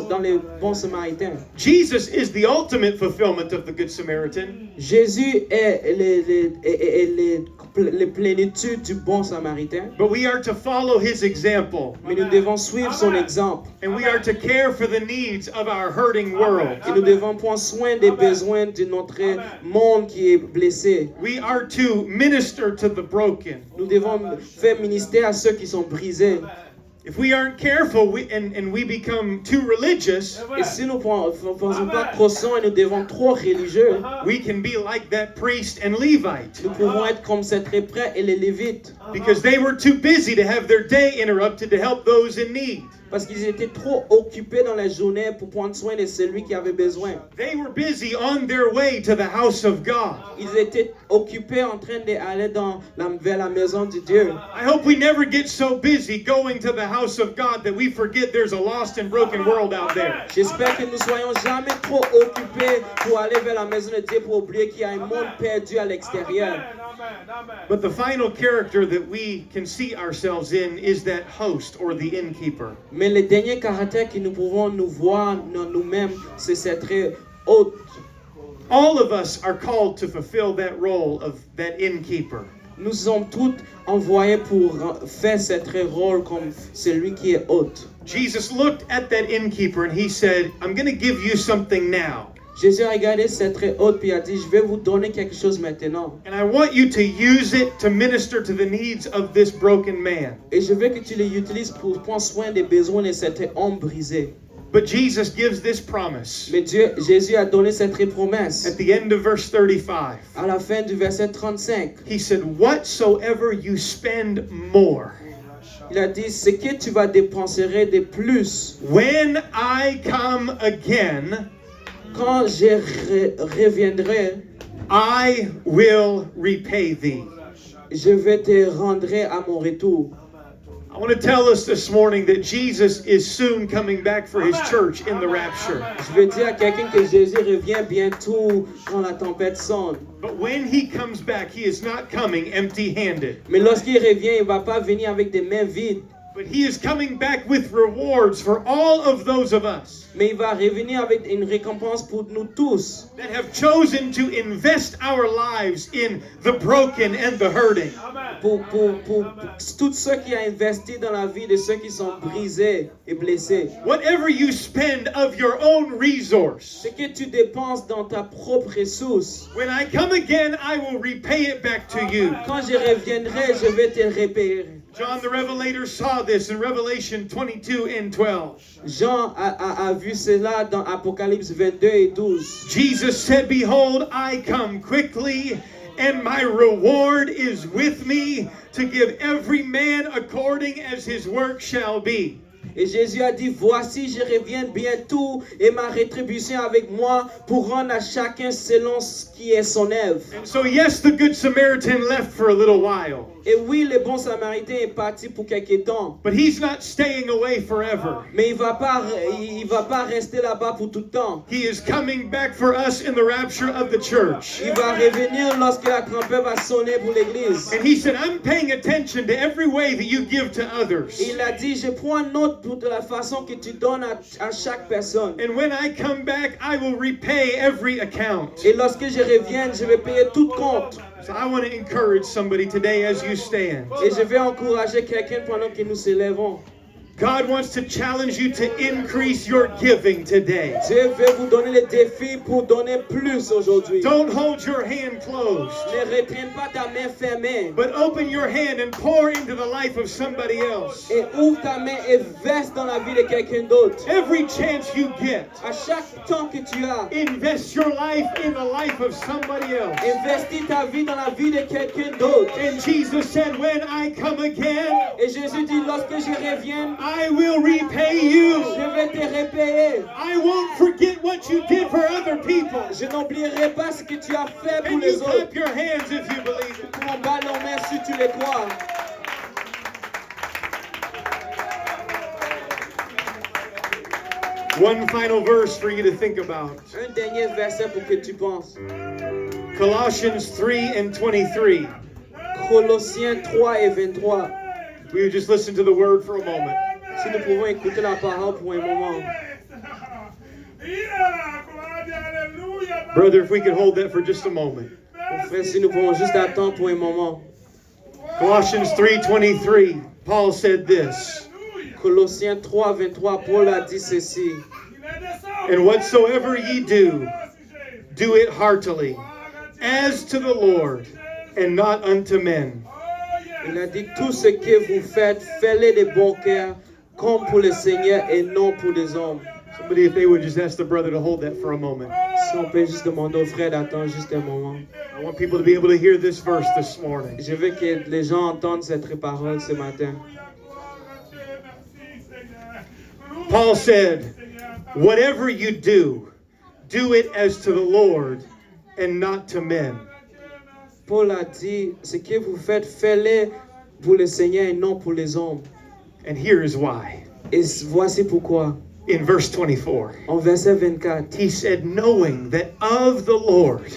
dans les bons samaritains. Jesus is the ultimate fulfillment of the Good Samaritan. Jésus est la plénitude du bon samaritain. But we are to follow his example. Mais nous devons suivre son exemple. And we are to care for the needs of our hurting world. Et nous devons prendre soin des besoins de notre monde qui est blessé. We are to minister to the broken. Nous devons faire ministère à ceux qui sont brisés. If we aren't careful and we become too religious, Et si nous ne faisons pas trop soin et nous devons trop religieux, we can be like that priest and Levite. nous pouvons être comme cet prêtre et les Lévites. Because they were too busy to have their day interrupted to help those in need. Parce qu'ils étaient trop occupés dans la journée pour prendre soin de celui qui avait besoin. They were busy on their way to the house of God. Ils étaient occupés en train d'aller vers la maison de Dieu. I hope we never get so busy going to the house of God that we forget there's a lost and broken world out there. J'espère que nous soyons jamais trop occupés pour aller vers la maison de Dieu pour oublier qu'il y a un monde perdu à l'extérieur. But the final character that we can see ourselves in is that host or the innkeeper. Mais le dernier caractère que nous pouvons nous voir dans nous-mêmes, c'est cette hôte. All of us are called to fulfill that role of that innkeeper. Nous sommes tous envoyés pour faire cette rôle comme celui qui est hôte. Jesus looked at that innkeeper and he said, I'm going to give you something now. Jésus a regardé cette hôte puis a dit, je vais vous donner quelque chose maintenant. And I want you to use it to minister to the needs of this broken man. Et je veux que tu les utilises pour prendre soin des besoins de cet homme brisé. But Jesus gives this promise. Mais Jésus a donné cette promesse. At the end of verse 35. À la fin du verset 35. He said, whatsoever you spend more. Il a dit, ce que tu vas dépenser de plus. When I come again, quand je reviendrai, I will repay thee. Je vais te rendre à mon retour. I want to tell us this morning that Jesus is soon coming back for his church in the rapture. Je veux dire à quelqu'un que Jésus revient bientôt quand la tempête sonne. But when he comes back, he is not coming empty-handed. Mais lorsqu'il revient, il ne va pas venir avec des mains vides. But he is coming back with rewards for all of those of us Mais il va revenir avec une récompense pour nous tous that have chosen to invest our lives in the broken and the hurting. pour tous ceux qui ont investi dans la vie de ceux qui sont brisés et blessés. Whatever you spend of your own resource, Ce que tu dépenses dans ta propre ressource, when I come again, I will repay it back to you. quand je reviendrai, je vais te le repayer. John the Revelator saw this in Revelation 22 and 12. Jean a vu cela dans Apocalypse 22 et 12. Jesus said, "Behold, I come quickly, and my reward is with me to give every man according as his work shall be." Et Jésus a dit, voici, je reviens bientôt et ma rétribution avec moi pour rendre à chacun selon ce qui est son œuvre. And so, yes, the Good Samaritan left for a little while, Et oui, le bon samaritain est parti pour quelque temps. but he's not staying away forever. Mais il va pas rester là-bas pour tout le temps. He is coming back for us in the rapture of the church. Il va revenir lorsque la trompette va sonner pour l'église. And he said, "I'm paying attention to every way that you give to others. Il a dit, je prends note de la façon que tu donnes à chaque personne. And when I come back, I will repay every account." Et lorsque je revienne, je vais payer tout compte. So I want to encourage somebody today as you stand. Et je vais encourager quelqu'un pendant que nous s'élèvons. God wants to challenge you to increase your giving today. Dieu veut vous donner le défi pour donner plus aujourd'hui. Don't hold your hand closed, Ne retraîne pas ta main fermée. but open your hand and pour into the life of somebody else. Et ouvre ta main et verse dans la vie de quelqu'un d'autre. Every chance you get, À chaque temps que tu as, invest your life in the life of somebody else. investis ta vie dans la vie de quelqu'un d'autre. And Jesus said, "When I come again, Et Jésus dit, lorsque je reviens, I will repay you. je vais te repayer. I won't forget what you did for other people." Je n'oublierai pas ce que tu as fait pour And les you autres. clap your hands if you believe it. Pour bas nos mains si tu les crois. One final verse for you to think about. Un dernier verset pour que tu penses. Colossians 3 and 23. Colossiens 3 et 23. We would just listen to the word for a moment. Si nous pouvons écouter la parole pour un moment. Brother, if we could hold that for just a moment. Mon frère, si nous pouvons juste attendre pour un moment. Colossians 3:23. Paul said this, Colossiens 3, 23, Paul a dit ceci. "And whatsoever ye do, do it heartily, as to the Lord, and not unto men." Il a dit, tout ce que vous faites, faites-le de bon cœur, comme pour le Seigneur et non pour les hommes. Somebody, if they would just ask the brother to hold that for a moment. Si on peut juste demander au frère d'attendre juste un moment. I want people to be able to hear this verse this morning. Je veux que les gens entendent cette parole ce matin. Paul said, "Whatever you do, do it as to the Lord and not to men." Paul a dit, ce que vous faites, faites-le pour le Seigneur et non pour les hommes. And here is why. Et voici pourquoi. In verse 24, En verset 24, he said, "Knowing that of the Lord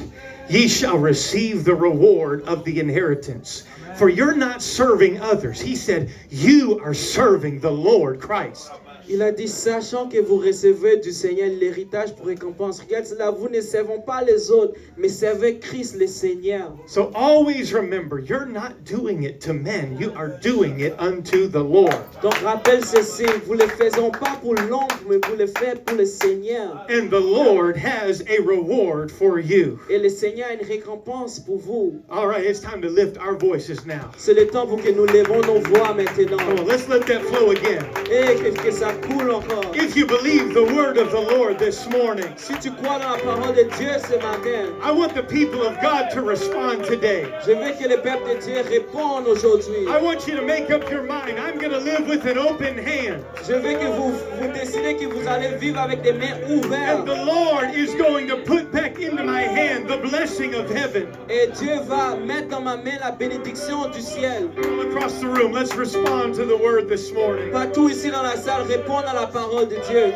ye shall receive the reward of the inheritance. For you're not serving others." He said, "You are serving the Lord Christ." il a dit, sachant que vous recevez du Seigneur l'héritage pour récompense. Regarde cela, vous ne servez pas les autres, mais servez Christ le Seigneur. So always remember, you're not doing it to men. You are doing it unto the Lord. Donc rappelle ceci, vous ne le faisons pas pour l'homme, mais vous le faites pour le Seigneur. And the Lord has a reward for you. Et le Seigneur a une récompense pour vous. All right, it's time to lift our voices now. C'est le temps pour que nous levons nos voix maintenant. Come on, let's let that flow again. Et que ça coule encore. If you believe the word of the Lord this morning, Si tu crois dans la parole de Dieu ce matin, I want the people of God to respond today. je veux que le peuple de Dieu réponde aujourd'hui. I want you to make up your mind. I'm going to live with an open hand. Je veux que vous décidez que vous allez vivre avec des mains ouvertes. And the Lord is going to put back into my hand the blessing of heaven. Et Dieu va mettre dans ma main la bénédiction du ciel. All across the room, let's respond to the word this morning. Partout ici dans la salle, répondre à la parole de Dieu.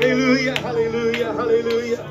Hallelujah, hallelujah, hallelujah.